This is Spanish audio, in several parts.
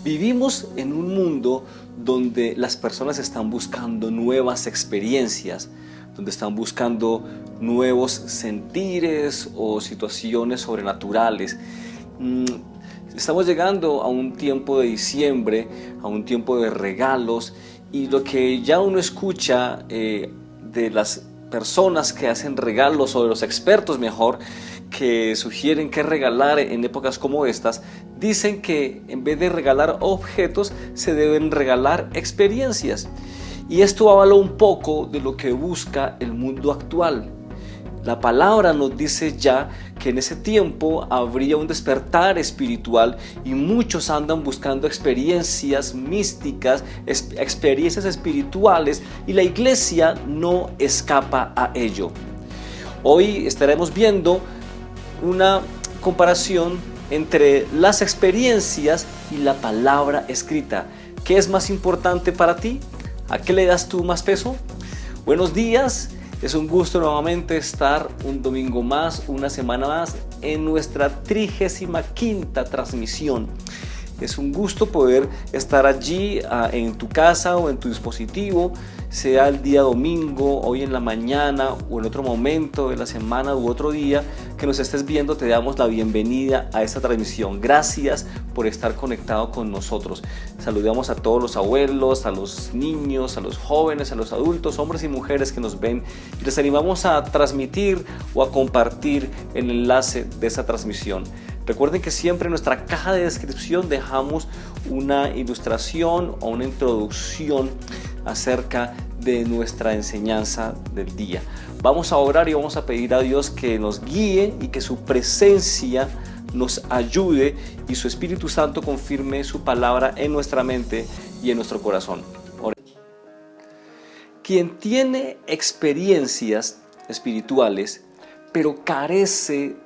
Vivimos en un mundo donde las personas están buscando nuevas experiencias, donde están buscando nuevos sentires o situaciones sobrenaturales. Estamos llegando a un tiempo de diciembre, a un tiempo de regalos, y lo que ya uno escucha de las personas que hacen regalos, o de los expertos mejor, que sugieren qué regalar en épocas como estas, dicen que en vez de regalar objetos se deben regalar experiencias. Y esto avala un poco de lo que busca el mundo actual. La palabra nos dice ya que en ese tiempo habría un despertar espiritual y muchos andan buscando experiencias místicas, experiencias espirituales, y la iglesia no escapa a ello. Hoy estaremos viendo una comparación entre las experiencias y la palabra escrita. ¿Qué es más importante para ti? ¿A qué le das tú más peso? Buenos días, es un gusto nuevamente estar un domingo más, una semana más, en nuestra 35ª transmisión. Es un gusto poder estar allí en tu casa o en tu dispositivo, sea el día domingo, hoy en la mañana o en otro momento de la semana u otro día que nos estés viendo. Te damos la bienvenida a esta transmisión. Gracias por estar conectado con nosotros. Saludamos a todos los abuelos, a los niños, a los jóvenes, a los adultos, hombres y mujeres que nos ven, y les animamos a transmitir o a compartir el enlace de esta transmisión. Recuerden que siempre en nuestra caja de descripción dejamos una ilustración o una introducción acerca de nuestra enseñanza del día. Vamos a orar y vamos a pedir a Dios que nos guíe y que su presencia nos ayude y su Espíritu Santo confirme su palabra en nuestra mente y en nuestro corazón. Quien tiene experiencias espirituales pero carece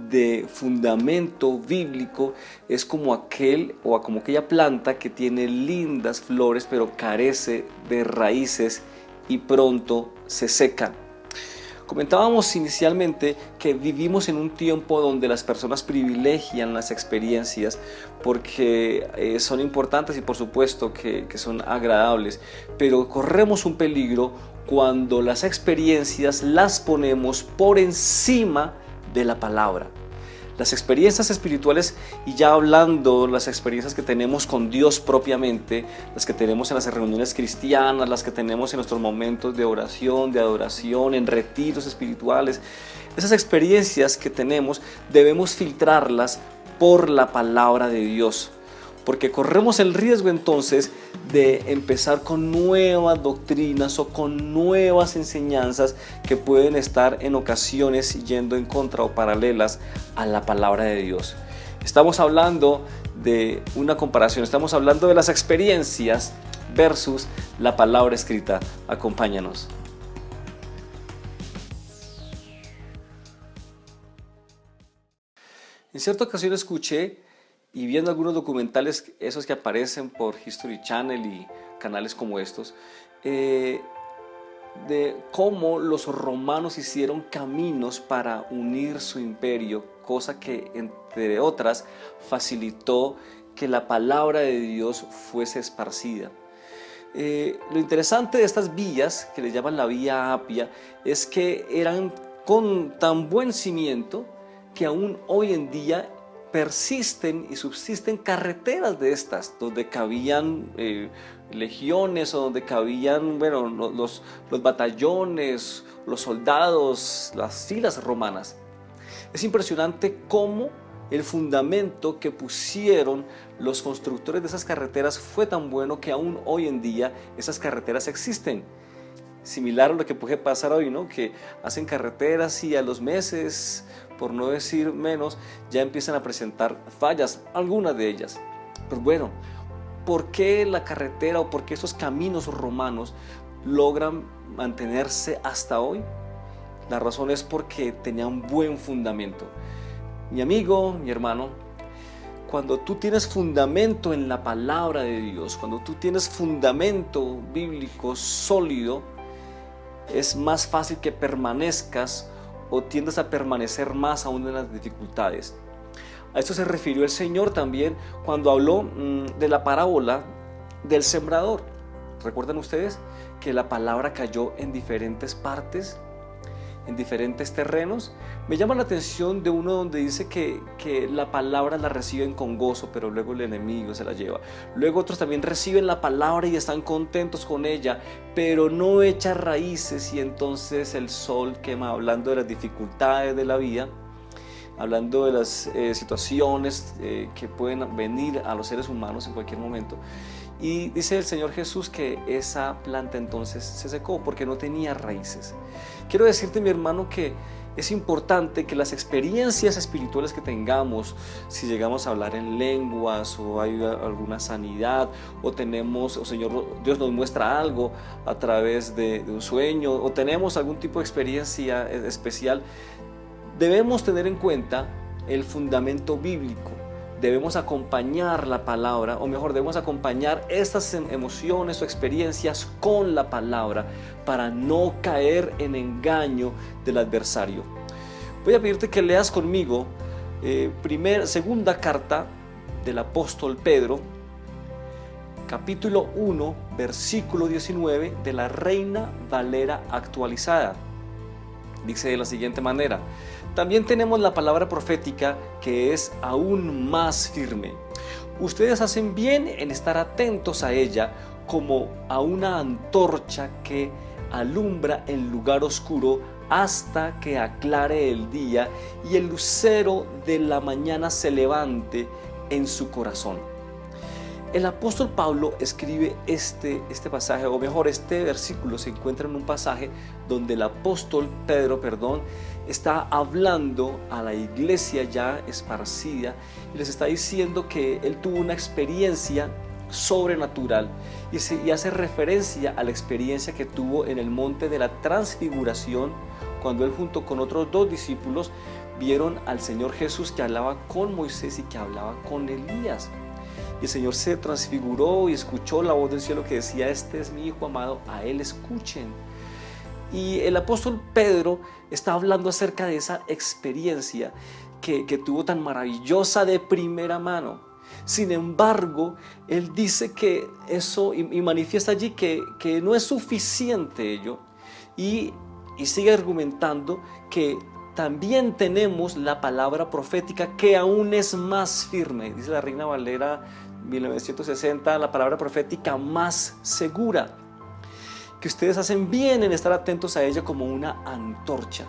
de fundamento bíblico es como aquel o como aquella planta que tiene lindas flores pero carece de raíces y pronto se seca. Comentábamos inicialmente que vivimos en un tiempo donde las personas privilegian las experiencias porque son importantes y por supuesto que son agradables, pero corremos un peligro cuando las experiencias las ponemos por encima de la palabra. Las experiencias espirituales, y ya hablando las experiencias que tenemos con Dios propiamente, las que tenemos en las reuniones cristianas, las que tenemos en nuestros momentos de oración, de adoración, en retiros espirituales, esas experiencias que tenemos debemos filtrarlas por la palabra de Dios, porque corremos el riesgo entonces de empezar con nuevas doctrinas o con nuevas enseñanzas que pueden estar en ocasiones yendo en contra o paralelas a la palabra de Dios. Estamos hablando de una comparación, estamos hablando de las experiencias versus la palabra escrita. Acompáñanos. En cierta ocasión escuché, y viendo algunos documentales, esos que aparecen por History Channel y canales como estos, de cómo los romanos hicieron caminos para unir su imperio, cosa que, entre otras, facilitó que la palabra de Dios fuese esparcida. Lo interesante de estas vías, que les llaman la Vía Apia, es que eran con tan buen cimiento que aún hoy en día persisten y subsisten carreteras de estas, donde cabían legiones o donde cabían los batallones, los soldados, las filas romanas. Es impresionante cómo el fundamento que pusieron los constructores de esas carreteras fue tan bueno que aún hoy en día esas carreteras existen. Similar a lo que puede pasar hoy, ¿no? Que hacen carreteras y a los meses, por no decir menos, ya empiezan a presentar fallas, algunas de ellas. Pues bueno, ¿por qué la carretera o por qué esos caminos romanos logran mantenerse hasta hoy? La razón es porque tenían buen fundamento. Mi amigo, mi hermano, cuando tú tienes fundamento en la palabra de Dios, cuando tú tienes fundamento bíblico sólido, es más fácil que permanezcas o tiendas a permanecer más aún en las dificultades. A esto se refirió el Señor también cuando habló de la parábola del sembrador. ¿Recuerdan ustedes que la palabra cayó en diferentes partes, en diferentes terrenos? Me llama la atención de uno donde dice que la palabra la reciben con gozo, pero luego el enemigo se la lleva. Luego otros también reciben la palabra y están contentos con ella, pero no echa raíces y entonces el sol quema, hablando de las dificultades de la vida, hablando de las situaciones que pueden venir a los seres humanos en cualquier momento. Y dice el Señor Jesús que esa planta entonces se secó porque no tenía raíces. Quiero decirte, mi hermano, que es importante que las experiencias espirituales que tengamos, si llegamos a hablar en lenguas o hay alguna sanidad o tenemos, o Señor Dios nos muestra algo a través de un sueño o tenemos algún tipo de experiencia especial, debemos tener en cuenta el fundamento bíblico. Debemos acompañar la palabra, o mejor, debemos acompañar estas emociones o experiencias con la palabra para no caer en engaño del adversario. Voy a pedirte que leas conmigo segunda carta del apóstol Pedro, capítulo 1, versículo 19 de la Reina Valera actualizada. Dice de la siguiente manera: también tenemos la palabra profética que es aún más firme. Ustedes hacen bien en estar atentos a ella como a una antorcha que alumbra en lugar oscuro hasta que aclare el día y el lucero de la mañana se levante en su corazón. El apóstol Pablo escribe este pasaje, o mejor, este versículo se encuentra en un pasaje donde el apóstol Pedro, está hablando a la iglesia ya esparcida y les está diciendo que él tuvo una experiencia sobrenatural y hace referencia a la experiencia que tuvo en el monte de la transfiguración, cuando él junto con otros 2 discípulos vieron al Señor Jesús que hablaba con Moisés y que hablaba con Elías. Y el Señor se transfiguró y escuchó la voz del cielo que decía: este es mi Hijo amado, a él escuchen. Y el apóstol Pedro está hablando acerca de esa experiencia que tuvo tan maravillosa de primera mano. Sin embargo, él dice que eso, y manifiesta allí que no es suficiente ello, y sigue argumentando que también tenemos la palabra profética que aún es más firme. Dice la Reina Valera 1960, la palabra profética más segura, que ustedes hacen bien en estar atentos a ella como una antorcha.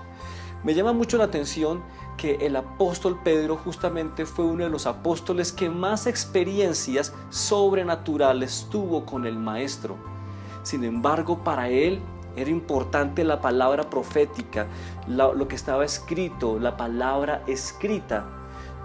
Me llama mucho la atención que el apóstol Pedro justamente fue uno de los apóstoles que más experiencias sobrenaturales tuvo con el Maestro. Sin embargo, para él era importante la palabra profética, lo que estaba escrito, la palabra escrita.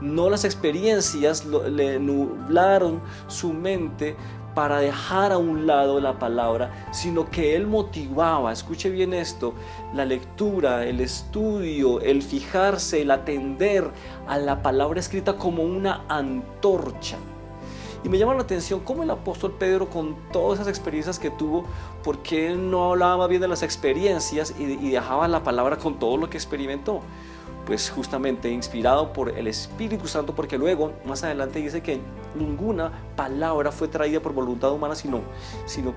No las experiencias le nublaron su mente para dejar a un lado la palabra, sino que él motivaba, escuche bien esto, la lectura, el estudio, el fijarse, el atender a la palabra escrita como una antorcha. Y me llama la atención cómo el apóstol Pedro, con todas esas experiencias que tuvo, ¿por qué él no hablaba más bien de las experiencias y dejaba la palabra con todo lo que experimentó? Pues justamente inspirado por el Espíritu Santo, porque luego más adelante dice que ninguna palabra fue traída por voluntad humana, sino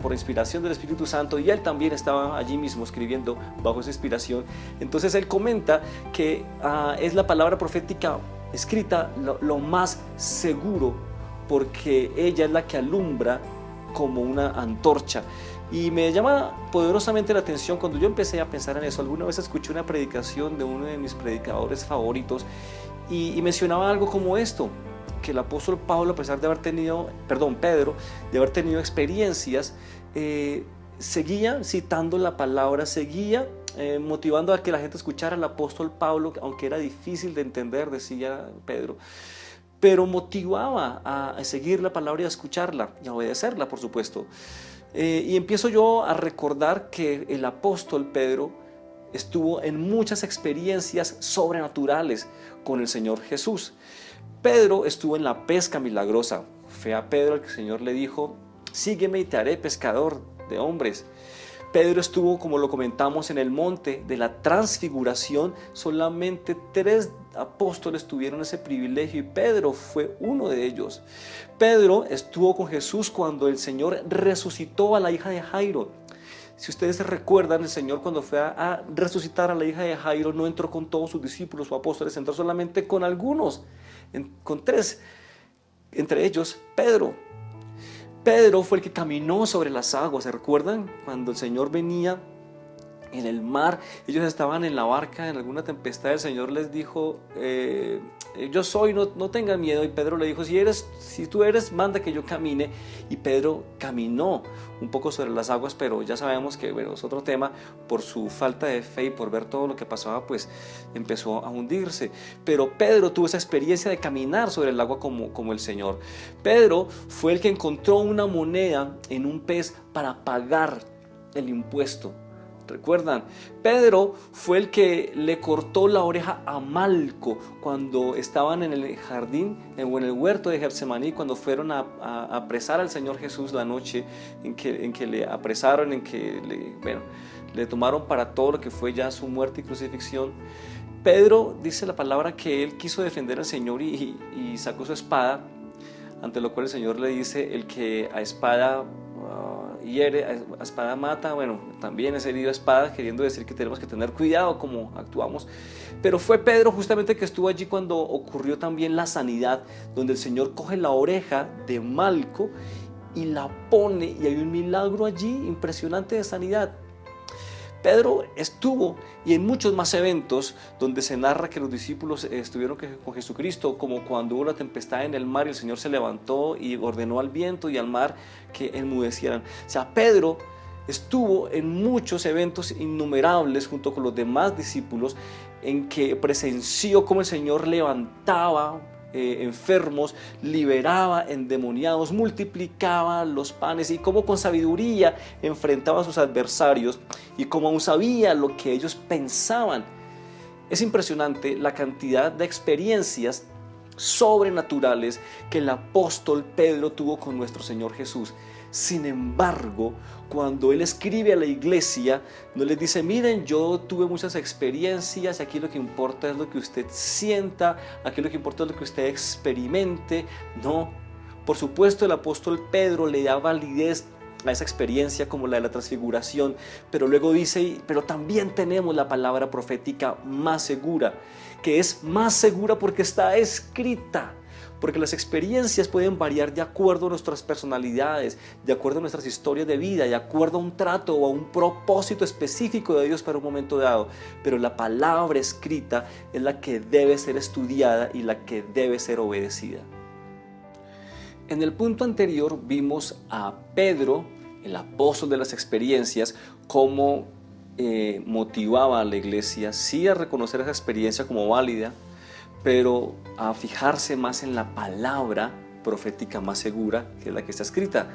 por inspiración del Espíritu Santo, y él también estaba allí mismo escribiendo bajo esa inspiración. Entonces él comenta que es la palabra profética escrita lo más seguro, porque ella es la que alumbra como una antorcha. Y me llama poderosamente la atención cuando yo empecé a pensar en eso. Alguna vez escuché una predicación de uno de mis predicadores favoritos y mencionaba algo como esto, que el apóstol Pablo, a pesar de haber tenido, Pedro, de haber tenido experiencias, seguía citando la palabra, seguía motivando a que la gente escuchara al apóstol Pablo, aunque era difícil de entender, decía Pedro, pero motivaba a seguir la palabra y a escucharla y a obedecerla, por supuesto. Y empiezo yo a recordar que el apóstol Pedro estuvo en muchas experiencias sobrenaturales con el Señor Jesús. Pedro estuvo en la pesca milagrosa. Fue a Pedro el que el Señor le dijo: sígueme y te haré pescador de hombres. Pedro estuvo, como lo comentamos, en el monte de la transfiguración. Solamente 3 apóstoles tuvieron ese privilegio y Pedro fue uno de ellos. Pedro estuvo con Jesús cuando el Señor resucitó a la hija de Jairo. Si ustedes se recuerdan, el Señor, cuando fue a resucitar a la hija de Jairo, no entró con todos sus discípulos o apóstoles, entró solamente con algunos, con 3, entre ellos Pedro. Pedro fue el que caminó sobre las aguas. ¿Se recuerdan? Cuando el Señor venía en el mar, ellos estaban en la barca en alguna tempestad, el Señor les dijo, yo soy, no tengan miedo. Y Pedro le dijo, si tú eres, manda que yo camine. Y Pedro caminó un poco sobre las aguas, pero ya sabemos que, bueno, es otro tema. Por su falta de fe y por ver todo lo que pasaba, pues empezó a hundirse. Pero Pedro tuvo esa experiencia de caminar sobre el agua como el Señor. Pedro fue el que encontró una moneda en un pez para pagar el impuesto. ¿Recuerdan? Pedro fue el que le cortó la oreja a Malco cuando estaban en el jardín o en el huerto de Getsemaní, cuando fueron a apresar al Señor Jesús la noche en que le apresaron, en que le tomaron para todo lo que fue ya su muerte y crucifixión. Pedro, dice la palabra, que él quiso defender al Señor y sacó su espada, ante lo cual el Señor le dice, el que a espada hiere, a espada mata. Bueno, también es herido a espada, queriendo decir que tenemos que tener cuidado como actuamos. Pero fue Pedro justamente que estuvo allí cuando ocurrió también la sanidad, donde el Señor coge la oreja de Malco y la pone, y hay un milagro allí impresionante de sanidad. Pedro estuvo y en muchos más eventos donde se narra que los discípulos estuvieron con Jesucristo, como cuando hubo la tempestad en el mar y el Señor se levantó y ordenó al viento y al mar que enmudecieran. O sea, Pedro estuvo en muchos eventos innumerables junto con los demás discípulos en que presenció cómo el Señor levantaba enfermos, liberaba endemoniados, multiplicaba los panes, y cómo con sabiduría enfrentaba a sus adversarios y cómo aún sabía lo que ellos pensaban. Es impresionante la cantidad de experiencias sobrenaturales que el apóstol Pedro tuvo con nuestro Señor Jesús. Sin embargo, cuando él escribe a la iglesia, no les dice, miren, yo tuve muchas experiencias, aquí lo que importa es lo que usted sienta, aquí lo que importa es lo que usted experimente. No, por supuesto el apóstol Pedro le da validez a esa experiencia como la de la transfiguración, pero luego dice, pero también tenemos la palabra profética más segura, que es más segura porque está escrita. Porque las experiencias pueden variar de acuerdo a nuestras personalidades, de acuerdo a nuestras historias de vida, de acuerdo a un trato o a un propósito específico de Dios para un momento dado. Pero la palabra escrita es la que debe ser estudiada y la que debe ser obedecida. En el punto anterior vimos a Pedro, el apóstol de las experiencias, cómo motivaba a la iglesia, sí, a reconocer esa experiencia como válida, pero a fijarse más en la palabra profética más segura, que es la que está escrita.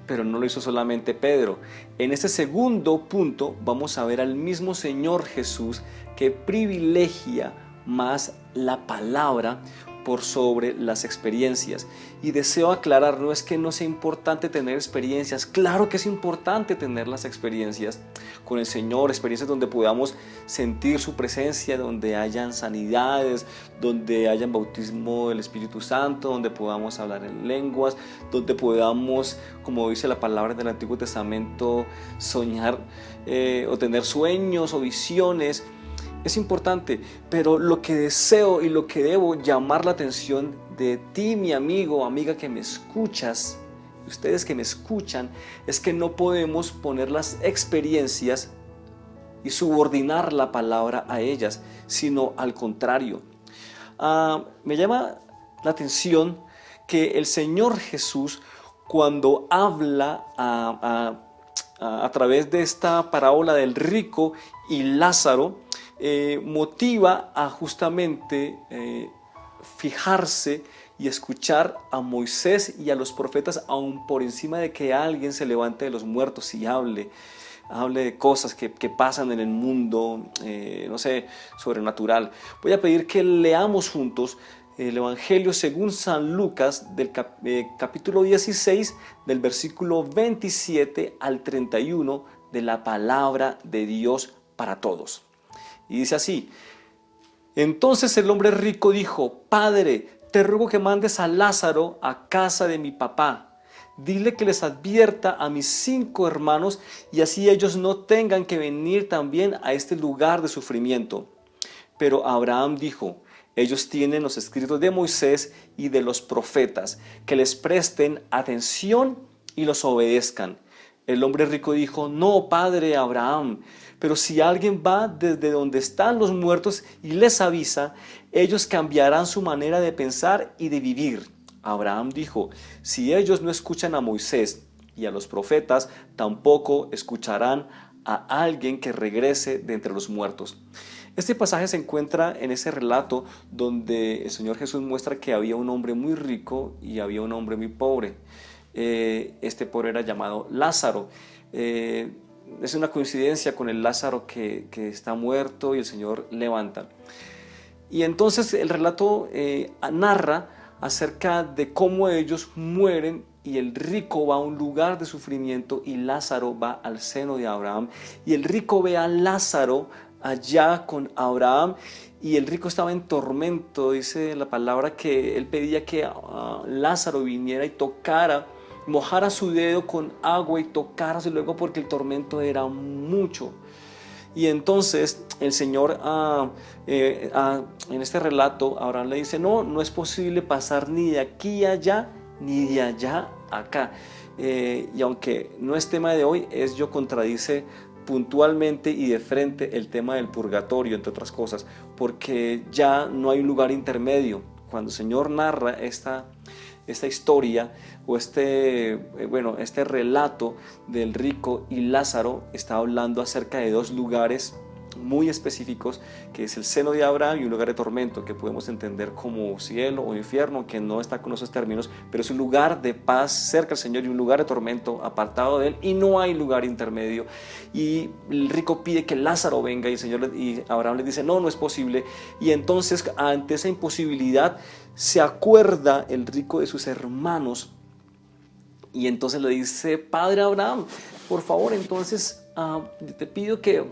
Pero no lo hizo solamente Pedro. En este segundo punto vamos a ver al mismo Señor Jesús que privilegia más la palabra por sobre las experiencias. Y deseo aclarar, no es que no sea importante tener experiencias, claro que es importante tener las experiencias con el Señor, experiencias donde podamos sentir su presencia, donde hayan sanidades, donde hayan bautismo del Espíritu Santo, donde podamos hablar en lenguas, donde podamos, como dice la palabra del Antiguo Testamento, soñar o tener sueños o visiones. Es importante, pero lo que deseo y lo que debo llamar la atención de ti, mi amigo o amiga que me escuchas, ustedes que me escuchan, es que no podemos poner las experiencias y subordinar la palabra a ellas, sino al contrario. Me llama la atención que el Señor Jesús, cuando habla a través de esta parábola del rico y Lázaro, motiva a justamente fijarse y escuchar a Moisés y a los profetas, aún por encima de que alguien se levante de los muertos y hable de cosas que pasan en el mundo, no sé, sobrenatural. Voy a pedir que leamos juntos el Evangelio según San Lucas del capítulo 16, del versículo 27 al 31, de la palabra de Dios para todos. Y dice así: entonces el hombre rico dijo: Padre, te ruego que mandes a Lázaro a casa de mi papá. Dile que les advierta a mis 5 hermanos y así ellos no tengan que venir también a este lugar de sufrimiento. Pero Abraham dijo: ellos tienen los escritos de Moisés y de los profetas, que les presten atención y los obedezcan. El hombre rico dijo: no, padre Abraham, pero si alguien va desde donde están los muertos y les avisa, ellos cambiarán su manera de pensar y de vivir. Abraham dijo: si ellos no escuchan a Moisés y a los profetas, tampoco escucharán a alguien que regrese de entre los muertos. Este pasaje se encuentra en ese relato donde el Señor Jesús muestra que había un hombre muy rico y había un hombre muy pobre. Este pobre era llamado Lázaro. Es una coincidencia con el Lázaro que está muerto y el Señor levanta. Y entonces el relato narra acerca de cómo ellos mueren y el rico va a un lugar de sufrimiento y Lázaro va al seno de Abraham. Y el rico ve a Lázaro allá con Abraham y el rico estaba en tormento. Dice la palabra que él pedía que Lázaro viniera y tocara, mojara su dedo con agua y tocárase luego porque el tormento era mucho. Y entonces el Señor en este relato Abraham le dice: no es posible pasar ni de aquí a allá ni de allá a acá. Y aunque no es tema de hoy, ello contradice puntualmente y de frente el tema del purgatorio, entre otras cosas, porque ya no hay un lugar intermedio. Cuando el Señor narra esta historia o este relato del rico y Lázaro, está hablando acerca de 2 lugares muy específicos, que es el seno de Abraham y un lugar de tormento que podemos entender como cielo o infierno, que no está con esos términos, pero es un lugar de paz cerca del Señor y un lugar de tormento apartado de él, y no hay lugar intermedio. Y el rico pide que Lázaro venga y Abraham le dice: no es posible. Y entonces ante esa imposibilidad se acuerda el rico de sus hermanos y entonces le dice: padre Abraham, por favor, entonces te pido que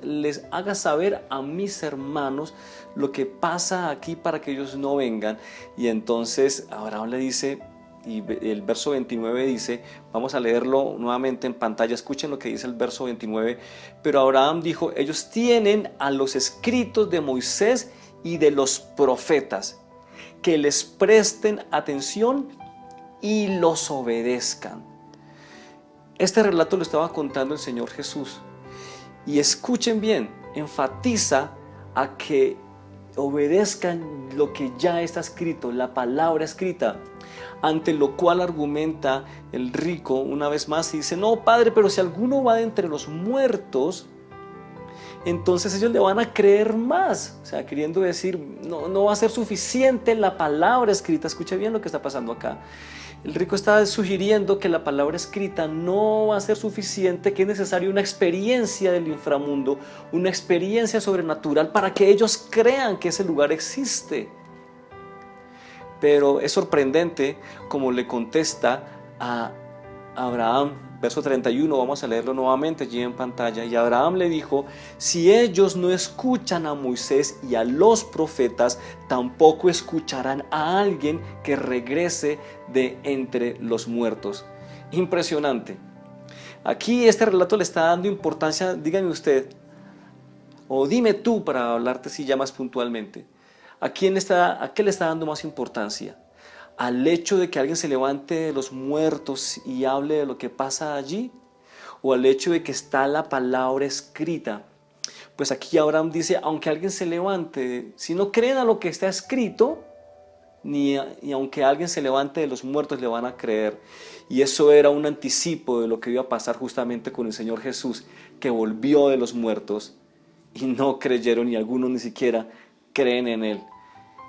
les hagas saber a mis hermanos lo que pasa aquí para que ellos no vengan. Y entonces Abraham le dice, y el verso 29 dice, vamos a leerlo nuevamente en pantalla, escuchen lo que dice el verso 29. Pero Abraham dijo: ellos tienen a los escritos de Moisés y de los profetas, que les presten atención y los obedezcan. Este relato lo estaba contando el Señor Jesús. Y escuchen bien, enfatiza a que obedezcan lo que ya está escrito, la palabra escrita. Ante lo cual argumenta el rico una vez más y dice: no, padre, pero si alguno va de entre los muertos, entonces ellos le van a creer más. O sea, queriendo decir, no va a ser suficiente la palabra escrita. Escuche bien lo que está pasando acá. El rico está sugiriendo que la palabra escrita no va a ser suficiente, que es necesaria una experiencia del inframundo, una experiencia sobrenatural para que ellos crean que ese lugar existe. Pero es sorprendente como le contesta a Abraham, verso 31, vamos a leerlo nuevamente allí en pantalla. Y Abraham le dijo: si ellos no escuchan a Moisés y a los profetas, tampoco escucharán a alguien que regrese de entre los muertos. Impresionante. Aquí este relato le está dando importancia, dígame usted, o dime tú para hablarte si ya más puntualmente. ¿A qué le está dando más importancia? ¿Al hecho de que alguien se levante de los muertos y hable de lo que pasa allí? ¿O al hecho de que está la palabra escrita? Pues aquí Abraham dice: aunque alguien se levante, si no creen a lo que está escrito, ni aunque alguien se levante de los muertos le van a creer. Y eso era un anticipo de lo que iba a pasar justamente con el Señor Jesús, que volvió de los muertos y no creyeron, y algunos ni siquiera creen en él.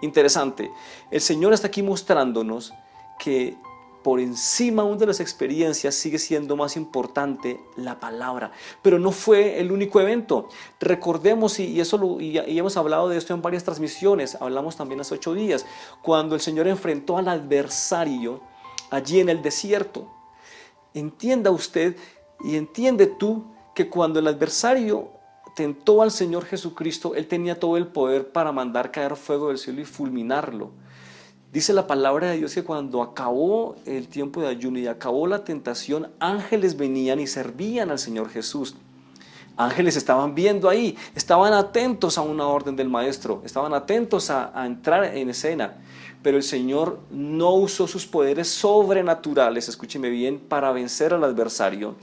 Interesante. El Señor está aquí mostrándonos que por encima aún de las experiencias sigue siendo más importante la palabra. Pero no fue el único evento. Recordemos, y hemos hablado de esto en varias transmisiones, hablamos también hace 8 días, cuando el Señor enfrentó al adversario allí en el desierto. Entienda usted y entiende tú que cuando el adversario tentó al Señor Jesucristo, Él tenía todo el poder para mandar caer fuego del cielo y fulminarlo. Dice la palabra de Dios que cuando acabó el tiempo de ayuno y acabó la tentación, ángeles venían y servían al Señor Jesús. Ángeles estaban viendo ahí, estaban atentos a una orden del maestro, estaban atentos a entrar en escena. Pero el Señor no usó sus poderes sobrenaturales, escúcheme bien, para vencer al adversario.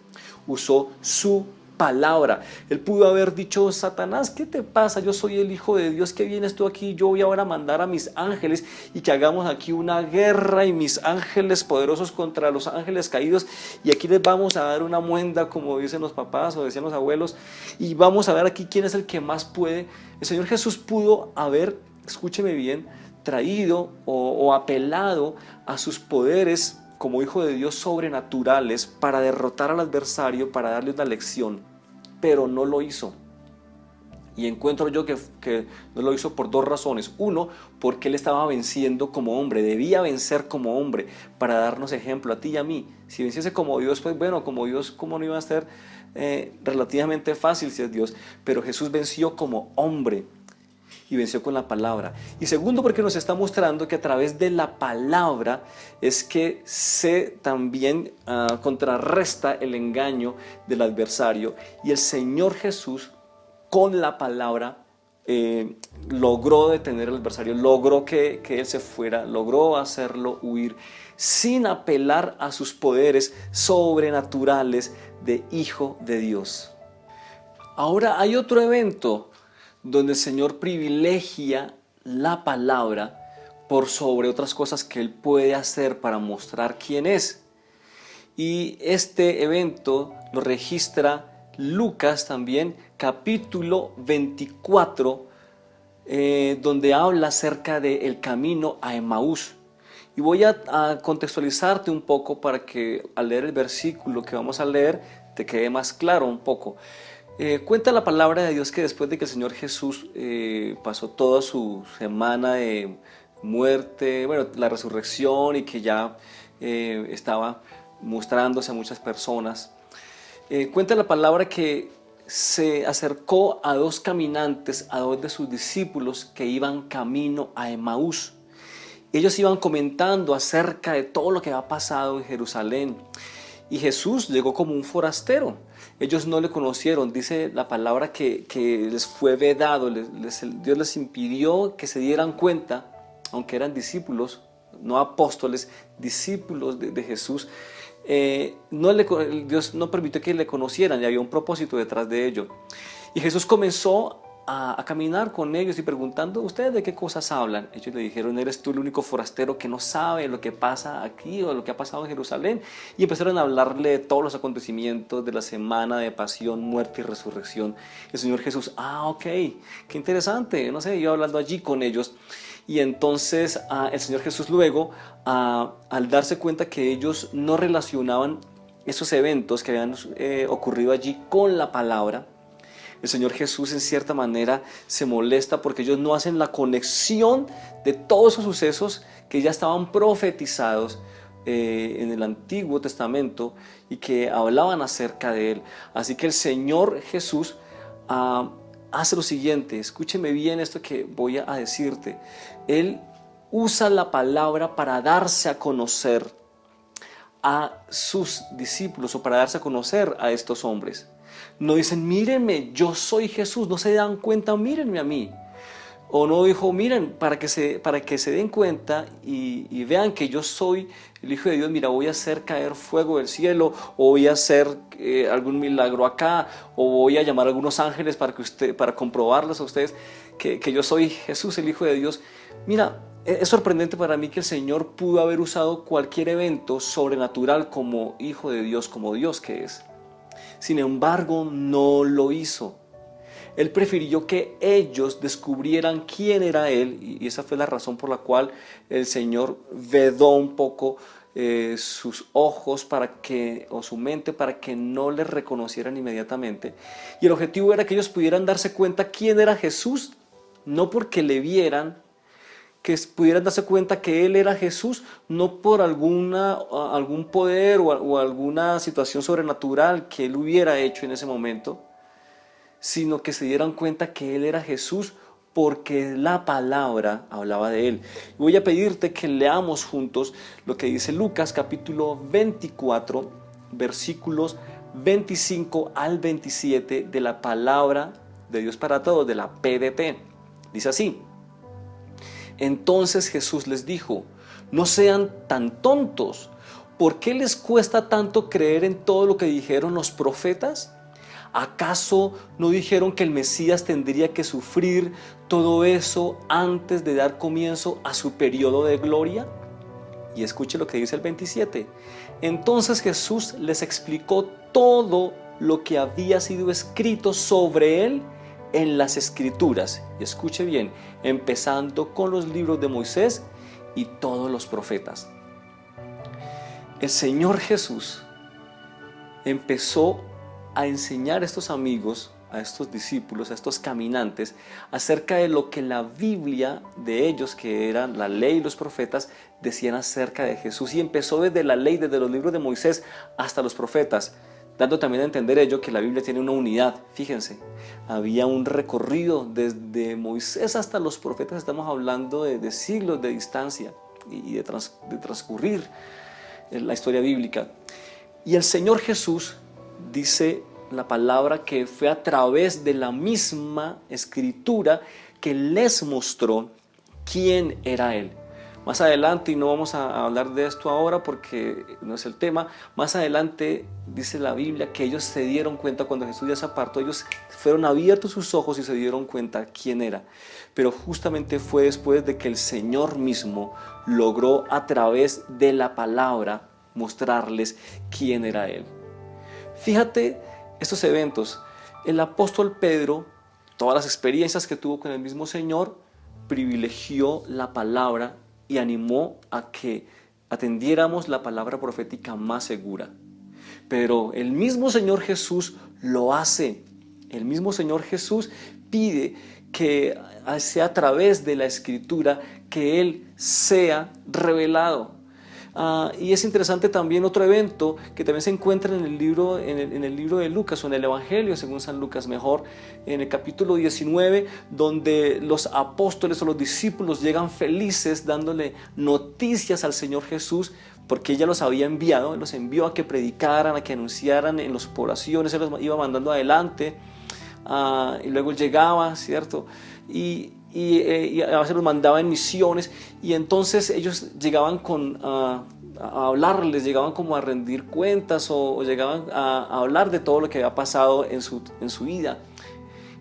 Usó su palabra. Él pudo haber dicho: Satanás, ¿qué te pasa? Yo soy el Hijo de Dios, ¿qué vienes tú aquí? Yo voy ahora a mandar a mis ángeles y que hagamos aquí una guerra, y mis ángeles poderosos contra los ángeles caídos, y aquí les vamos a dar una muenda, como dicen los papás o decían los abuelos, y vamos a ver aquí quién es el que más puede. El Señor Jesús pudo haber, escúcheme bien, traído o apelado a sus poderes como Hijo de Dios sobrenaturales para derrotar al adversario, para darle una lección, pero no lo hizo. Y encuentro yo que no lo hizo por dos razones. Uno, porque Él estaba venciendo como hombre, debía vencer como hombre para darnos ejemplo a ti y a mí. Si venciese como Dios, pues bueno, como Dios, ¿cómo no iba a ser relativamente fácil si es Dios? Pero Jesús venció como hombre y venció con la palabra. Y segundo, porque nos está mostrando que a través de la palabra es que se también contrarresta el engaño del adversario. Y el Señor Jesús, con la palabra, logró detener al adversario, logró que él se fuera, logró hacerlo huir, sin apelar a sus poderes sobrenaturales de Hijo de Dios. Ahora hay otro evento donde el Señor privilegia la palabra por sobre otras cosas que Él puede hacer para mostrar quién es. Y este evento lo registra Lucas también, capítulo 24, donde habla acerca del camino a Emaús. Y voy a contextualizarte un poco para que al leer el versículo que vamos a leer te quede más claro un poco. Cuenta la palabra de Dios que después de que el Señor Jesús pasó toda su semana de muerte, bueno, la resurrección, y que ya estaba mostrándose a muchas personas, cuenta la palabra que se acercó a dos caminantes, a dos de sus discípulos que iban camino a Emaús. Ellos iban comentando acerca de todo lo que había pasado en Jerusalén. Y Jesús llegó como un forastero. Ellos no le conocieron. Dice la palabra que les fue vedado. Dios les impidió que se dieran cuenta, aunque eran discípulos, no apóstoles, discípulos de Jesús. Dios no permitió que le conocieran, y había un propósito detrás de ello. Y Jesús comenzó a caminar con ellos y preguntando: ¿ustedes de qué cosas hablan? Ellos le dijeron: ¿eres tú el único forastero que no sabe lo que pasa aquí o lo que ha pasado en Jerusalén? Y empezaron a hablarle de todos los acontecimientos de la semana de pasión, muerte y resurrección. El Señor Jesús: ok, qué interesante, no sé, iba hablando allí con ellos. Y entonces el Señor Jesús luego, al darse cuenta que ellos no relacionaban esos eventos que habían ocurrido allí con la palabra, el Señor Jesús en cierta manera se molesta porque ellos no hacen la conexión de todos esos sucesos que ya estaban profetizados en el Antiguo Testamento y que hablaban acerca de Él. Así que el Señor Jesús hace lo siguiente, escúcheme bien esto que voy a decirte. Él usa la palabra para darse a conocer a sus discípulos, o para darse a conocer a estos hombres. No dicen: mírenme, yo soy Jesús. No se dan cuenta: mírenme a mí. O no dijo: miren, para que se den cuenta y vean que yo soy el Hijo de Dios, mira, voy a hacer caer fuego del cielo, o voy a hacer algún milagro acá, o voy a llamar a algunos ángeles para comprobarles a ustedes que yo soy Jesús, el Hijo de Dios. Mira, es sorprendente para mí que el Señor pudo haber usado cualquier evento sobrenatural como Hijo de Dios, como Dios que es. Sin embargo, no lo hizo. Él prefirió que ellos descubrieran quién era Él, y esa fue la razón por la cual el Señor vedó un poco sus ojos o su mente para que no le reconocieran inmediatamente. Y el objetivo era que ellos pudieran darse cuenta quién era Jesús, no porque le vieran que pudieran darse cuenta que Él era Jesús, no por algún poder o alguna situación sobrenatural que Él hubiera hecho en ese momento, sino que se dieran cuenta que Él era Jesús porque la palabra hablaba de Él. Voy a pedirte que leamos juntos lo que dice Lucas capítulo 24, versículos 25 al 27 de la palabra de Dios para todos, de la PDT. Dice así: entonces Jesús les dijo, no sean tan tontos, ¿por qué les cuesta tanto creer en todo lo que dijeron los profetas? ¿Acaso no dijeron que el Mesías tendría que sufrir todo eso antes de dar comienzo a su periodo de gloria? Y escuche lo que dice el 27. Entonces Jesús les explicó todo lo que había sido escrito sobre él en las Escrituras. Y escuche bien, empezando con los libros de Moisés y todos los profetas. El Señor Jesús empezó a enseñar a estos amigos, a estos discípulos, a estos caminantes, acerca de lo que la Biblia de ellos, que eran la ley y los profetas, decían acerca de Jesús. Y empezó desde la ley, desde los libros de Moisés hasta los profetas, dando también a entender ello que la Biblia tiene una unidad. Fíjense, había un recorrido desde Moisés hasta los profetas. Estamos hablando de siglos de distancia y de transcurrir la historia bíblica. Y el Señor Jesús, dice la palabra, que fue a través de la misma escritura que les mostró quién era Él. Más adelante, y no vamos a hablar de esto ahora porque no es el tema, más adelante dice la Biblia que ellos se dieron cuenta cuando Jesús ya se apartó, ellos fueron abiertos sus ojos y se dieron cuenta quién era. Pero justamente fue después de que el Señor mismo logró a través de la palabra mostrarles quién era Él. Fíjate estos eventos. El apóstol Pedro, todas las experiencias que tuvo con el mismo Señor, privilegió la palabra y animó a que atendiéramos la palabra profética más segura. Pero el mismo Señor Jesús lo hace. El mismo Señor Jesús pide que sea a través de la Escritura que Él sea revelado. Y es interesante también otro evento que también se encuentra en el libro de Lucas, o en el Evangelio según San Lucas mejor, en el capítulo 19, donde los apóstoles o los discípulos llegan felices dándole noticias al Señor Jesús, porque ella los había enviado, los envió a que predicaran, a que anunciaran en las poblaciones, Él los iba mandando adelante, y luego Él llegaba, ¿cierto? Y a veces los mandaba en misiones, y entonces ellos llegaban a hablarles, llegaban como a rendir cuentas o llegaban a hablar de todo lo que había pasado en su vida.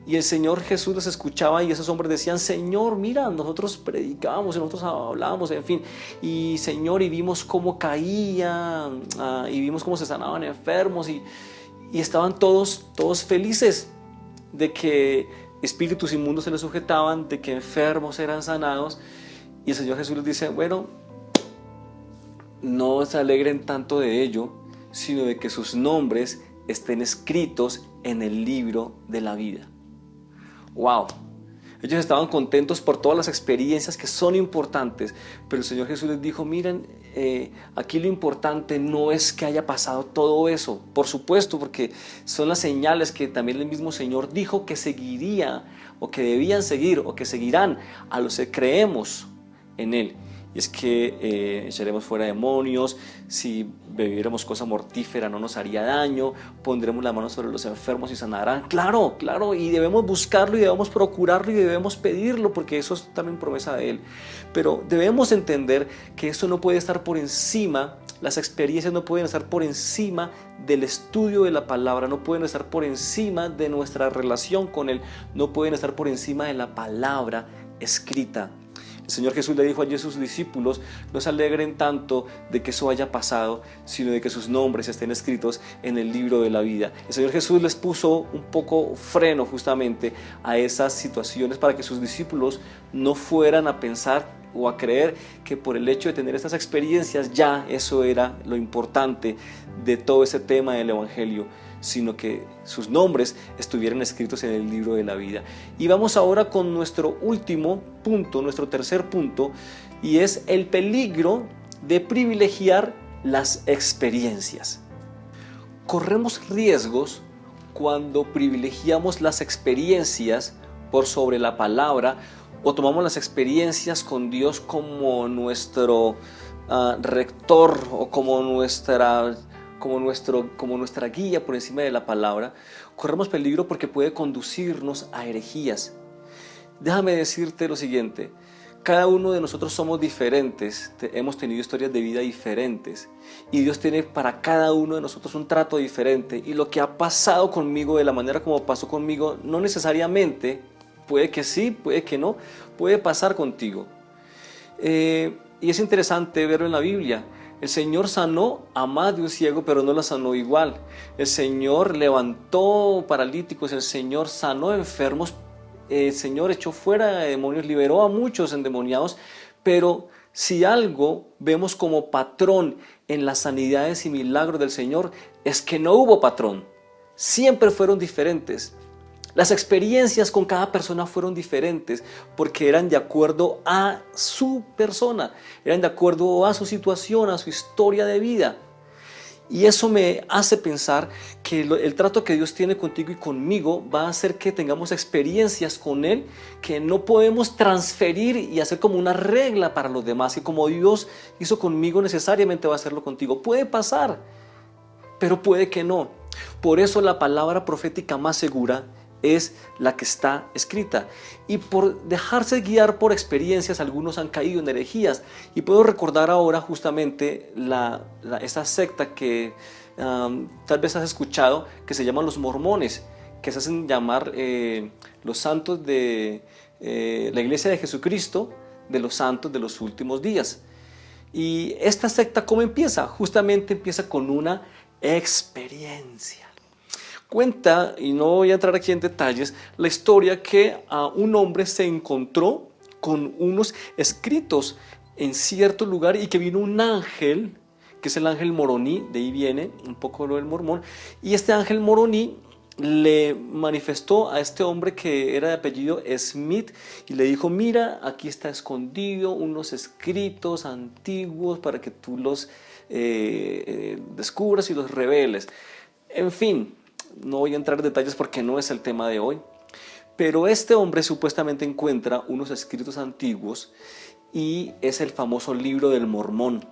Y el Señor Jesús los escuchaba y esos hombres decían: Señor, mira, nosotros predicábamos y nosotros hablábamos, en fin, y Señor, y vimos cómo caían, y vimos cómo se sanaban enfermos, y estaban todos felices de que espíritus inmundos se les sujetaban, de que enfermos eran sanados. Y el Señor Jesús les dice: bueno, no se alegren tanto de ello, sino de que sus nombres estén escritos en el libro de la vida. ¡Wow! Ellos estaban contentos por todas las experiencias que son importantes, pero el Señor Jesús les dijo: miren, aquí lo importante no es que haya pasado todo eso, por supuesto, porque son las señales que también el mismo Señor dijo que seguiría, o que debían seguir, o que seguirán a los que creemos en Él. Y es que echaremos fuera demonios, si bebiéramos cosa mortífera no nos haría daño, pondremos la mano sobre los enfermos y sanarán. Claro, y debemos buscarlo y debemos procurarlo y debemos pedirlo, porque eso es también promesa de Él. Pero debemos entender que esto no puede estar por encima, las experiencias no pueden estar por encima del estudio de la palabra, no pueden estar por encima de nuestra relación con Él, no pueden estar por encima de la palabra escrita. El Señor Jesús le dijo allí a sus discípulos: no se alegren tanto de que eso haya pasado, sino de que sus nombres estén escritos en el libro de la vida. El Señor Jesús les puso un poco freno justamente a esas situaciones para que sus discípulos no fueran a pensar o a creer que por el hecho de tener estas experiencias ya eso era lo importante de todo ese tema del Evangelio, sino que sus nombres estuvieran escritos en el libro de la vida. Y vamos ahora con nuestro último punto, nuestro tercer punto, y es el peligro de privilegiar las experiencias. Corremos riesgos cuando privilegiamos las experiencias por sobre la palabra, o tomamos las experiencias con Dios como nuestro rector, o como nuestra guía por encima de la palabra. Corremos peligro porque puede conducirnos a herejías. Déjame decirte lo siguiente: cada uno de nosotros somos diferentes, hemos tenido historias de vida diferentes, y Dios tiene para cada uno de nosotros un trato diferente, y lo que ha pasado conmigo de la manera como pasó conmigo, no necesariamente, puede que sí, puede que no, puede pasar contigo. Y es interesante verlo en la Biblia. El Señor sanó a más de un ciego, pero no lo sanó igual. El Señor levantó paralíticos, el Señor sanó enfermos, el Señor echó fuera demonios, liberó a muchos endemoniados, pero si algo vemos como patrón en las sanidades y milagros del Señor, es que no hubo patrón. Siempre fueron diferentes. Las experiencias con cada persona fueron diferentes porque eran de acuerdo a su persona, eran de acuerdo a su situación, a su historia de vida. Y eso me hace pensar que el trato que Dios tiene contigo y conmigo va a hacer que tengamos experiencias con Él que no podemos transferir y hacer como una regla para los demás, y como Dios hizo conmigo necesariamente va a hacerlo contigo. Puede pasar, pero puede que no. Por eso la palabra profética más segura es la que está escrita, y por dejarse guiar por experiencias algunos han caído en herejías. Y puedo recordar ahora justamente esa secta que tal vez has escuchado, que se llaman los mormones, que se hacen llamar los santos de la Iglesia de Jesucristo, de los santos de los últimos días. Y esta secta, ¿cómo empieza? Justamente empieza con una experiencia. Cuenta, y no voy a entrar aquí en detalles, la historia que un hombre se encontró con unos escritos en cierto lugar, y que vino un ángel, que es el ángel Moroní, de ahí viene un poco lo del mormón, y este ángel Moroní le manifestó a este hombre que era de apellido Smith y le dijo: mira, aquí está escondido unos escritos antiguos para que tú los descubras y los reveles. En fin, no voy a entrar en detalles porque no es el tema de hoy, pero este hombre supuestamente encuentra unos escritos antiguos, y es el famoso libro del Mormón,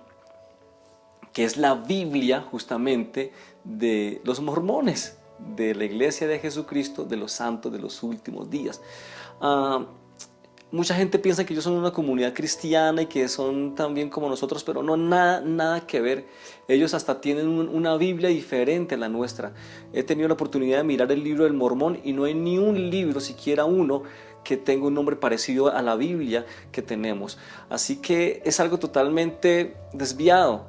que es la Biblia justamente de los mormones, de la Iglesia de Jesucristo, de los santos de los últimos días. Mucha gente piensa que ellos son una comunidad cristiana y que son también como nosotros, pero no, nada que ver. Ellos hasta tienen una Biblia diferente a la nuestra. He tenido la oportunidad de mirar el libro del Mormón y no hay ni un libro, siquiera uno, que tenga un nombre parecido a la Biblia que tenemos. Así que es algo totalmente desviado.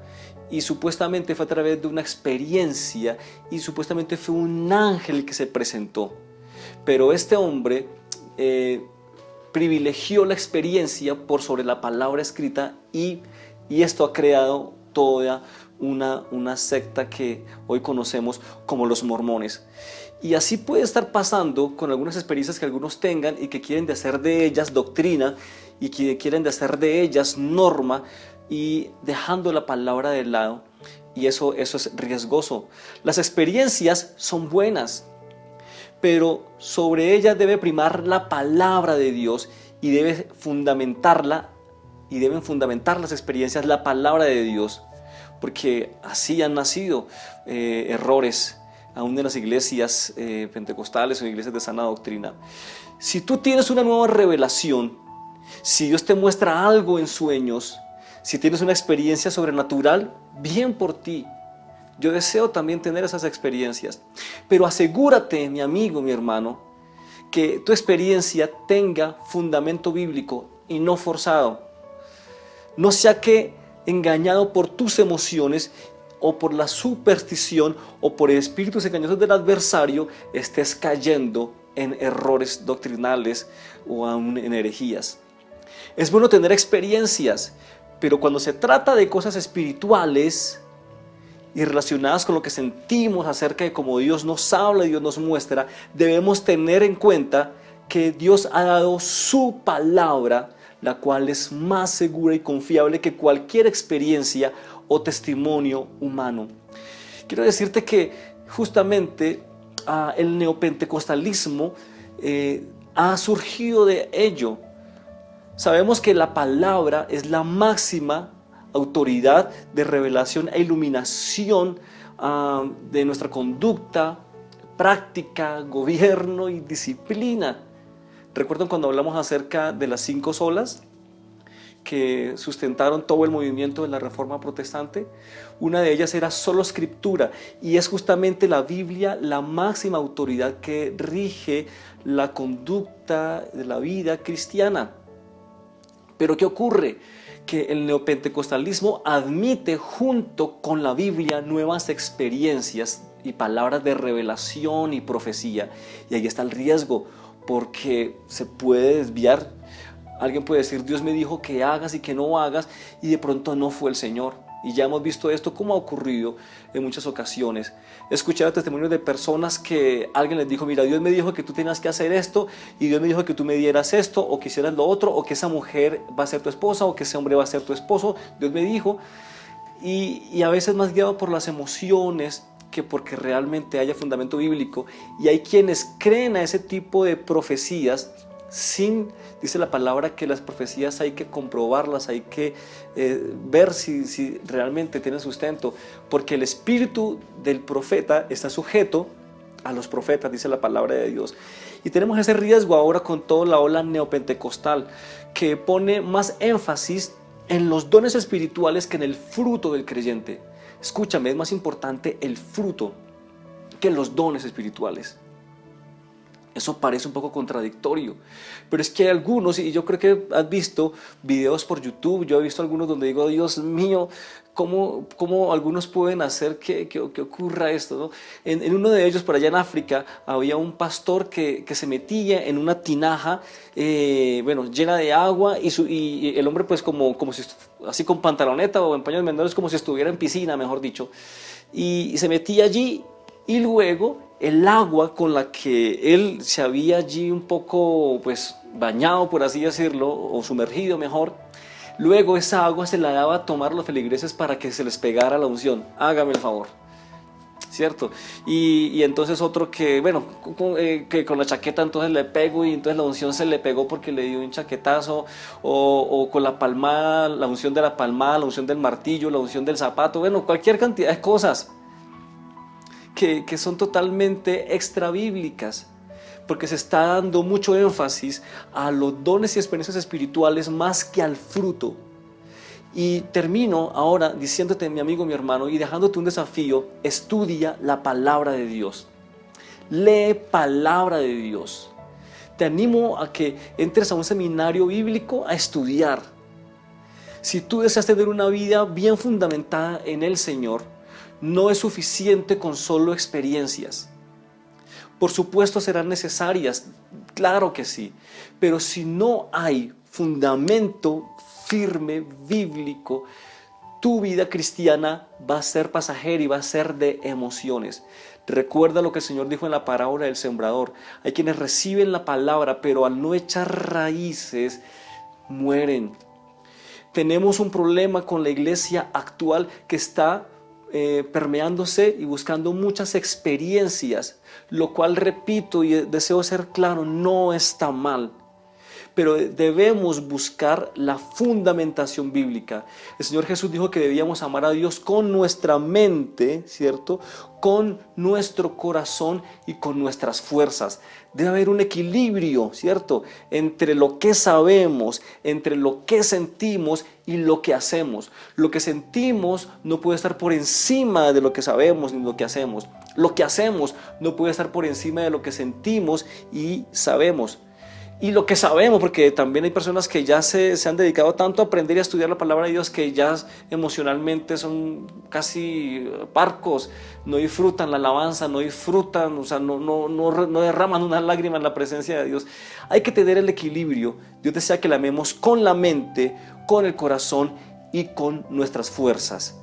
Y supuestamente fue a través de una experiencia, y supuestamente fue un ángel que se presentó. Pero este hombre privilegió la experiencia por sobre la palabra escrita, y esto ha creado toda una secta que hoy conocemos como los mormones. Y así puede estar pasando con algunas experiencias que algunos tengan y que quieren de hacer de ellas doctrina y que quieren de hacer de ellas norma, y dejando la palabra de lado, y eso es riesgoso. Las experiencias son buenas, pero sobre ellas debe primar la palabra de Dios, y deben fundamentar las experiencias la palabra de Dios, porque así han nacido errores aún en las iglesias pentecostales o iglesias de sana doctrina. Si tú tienes una nueva revelación, si Dios te muestra algo en sueños, si tienes una experiencia sobrenatural, bien por ti. Yo deseo también tener esas experiencias, pero asegúrate, mi amigo, mi hermano, que tu experiencia tenga fundamento bíblico y no forzado. No sea que, engañado por tus emociones o por la superstición o por espíritus engañosos del adversario, estés cayendo en errores doctrinales o aún en herejías. Es bueno tener experiencias, pero cuando se trata de cosas espirituales y relacionadas con lo que sentimos acerca de cómo Dios nos habla y Dios nos muestra, debemos tener en cuenta que Dios ha dado su palabra, la cual es más segura y confiable que cualquier experiencia o testimonio humano. Quiero decirte que justamente el neopentecostalismo ha surgido de ello. Sabemos que la palabra es la máxima autoridad de revelación e iluminación de nuestra conducta, práctica, gobierno y disciplina. ¿Recuerdan cuando hablamos acerca de las 5 solas que sustentaron todo el movimiento de la Reforma Protestante? Una de ellas era solo escritura, y es justamente la Biblia la máxima autoridad que rige la conducta de la vida cristiana. Pero ¿qué ocurre? Que el neopentecostalismo admite junto con la Biblia nuevas experiencias y palabras de revelación y profecía, y ahí está el riesgo, porque se puede desviar. Alguien puede decir: Dios me dijo que hagas y que no hagas, y de pronto no fue el Señor. Y ya hemos visto esto como ha ocurrido en muchas ocasiones. He escuchado testimonios de personas que alguien les dijo: mira, Dios me dijo que tú tenías que hacer esto, y Dios me dijo que tú me dieras esto, o que hicieras lo otro, o que esa mujer va a ser tu esposa, o que ese hombre va a ser tu esposo. Dios me dijo. Y a veces más guiado por las emociones que porque realmente haya fundamento bíblico. Y hay quienes creen a ese tipo de profecías dice la palabra que las profecías hay que comprobarlas, hay que ver si realmente tienen sustento, porque el espíritu del profeta está sujeto a los profetas, dice la palabra de Dios. Y tenemos ese riesgo ahora con toda la ola neopentecostal, que pone más énfasis en los dones espirituales que en el fruto del creyente. Escúchame, es más importante el fruto que los dones espirituales. Eso parece un poco contradictorio, pero es que hay algunos, y yo creo que has visto videos por YouTube, yo he visto algunos donde digo: Dios mío, ¿cómo algunos pueden hacer que ocurra esto, ¿no? En uno de ellos, por allá en África, había un pastor que se metía en una tinaja llena de agua, y el hombre pues como si, así con pantaloneta o en paños menores, como si estuviera en piscina, mejor dicho, y se metía allí, y luego el agua con la que él se había allí un poco pues bañado, por así decirlo, o sumergido mejor, luego esa agua se la daba a tomar a los feligreses para que se les pegara la unción. Hágame el favor, ¿cierto? Y entonces otro que con la chaqueta entonces le pego, y entonces la unción se le pegó porque le dio un chaquetazo, o con la palmada, la unción de la palmada, la unción del martillo, la unción del zapato, cualquier cantidad de cosas que son totalmente extra bíblicas, porque se está dando mucho énfasis a los dones y experiencias espirituales más que al fruto. Y termino ahora diciéndote, mi amigo, mi hermano, y dejándote un desafío: estudia la palabra de Dios, lee palabra de Dios. Te animo a que entres a un seminario bíblico a estudiar. Si tú deseas tener una vida bien fundamentada en el Señor, no es suficiente con solo experiencias. Por supuesto serán necesarias, claro que sí, pero si no hay fundamento firme, bíblico, tu vida cristiana va a ser pasajera y va a ser de emociones. Recuerda lo que el Señor dijo en la parábola del sembrador: hay quienes reciben la palabra, pero al no echar raíces, mueren. Tenemos un problema con la iglesia actual que está permeándose y buscando muchas experiencias, lo cual, repito y deseo ser claro, no está mal, pero debemos buscar la fundamentación bíblica. El Señor Jesús dijo que debíamos amar a Dios con nuestra mente, ¿cierto?, con nuestro corazón y con nuestras fuerzas. Debe haber un equilibrio, ¿cierto?, entre lo que sabemos, entre lo que sentimos y lo que hacemos. Lo que sentimos no puede estar por encima de lo que sabemos ni lo que hacemos. Lo que hacemos no puede estar por encima de lo que sentimos y sabemos. Y lo que sabemos, porque también hay personas que ya se han dedicado tanto a aprender y a estudiar la palabra de Dios que ya emocionalmente son casi parcos, no disfrutan la alabanza, no disfrutan, o sea, no derraman una lágrima en la presencia de Dios. Hay que tener el equilibrio. Dios desea que la amemos con la mente, con el corazón y con nuestras fuerzas.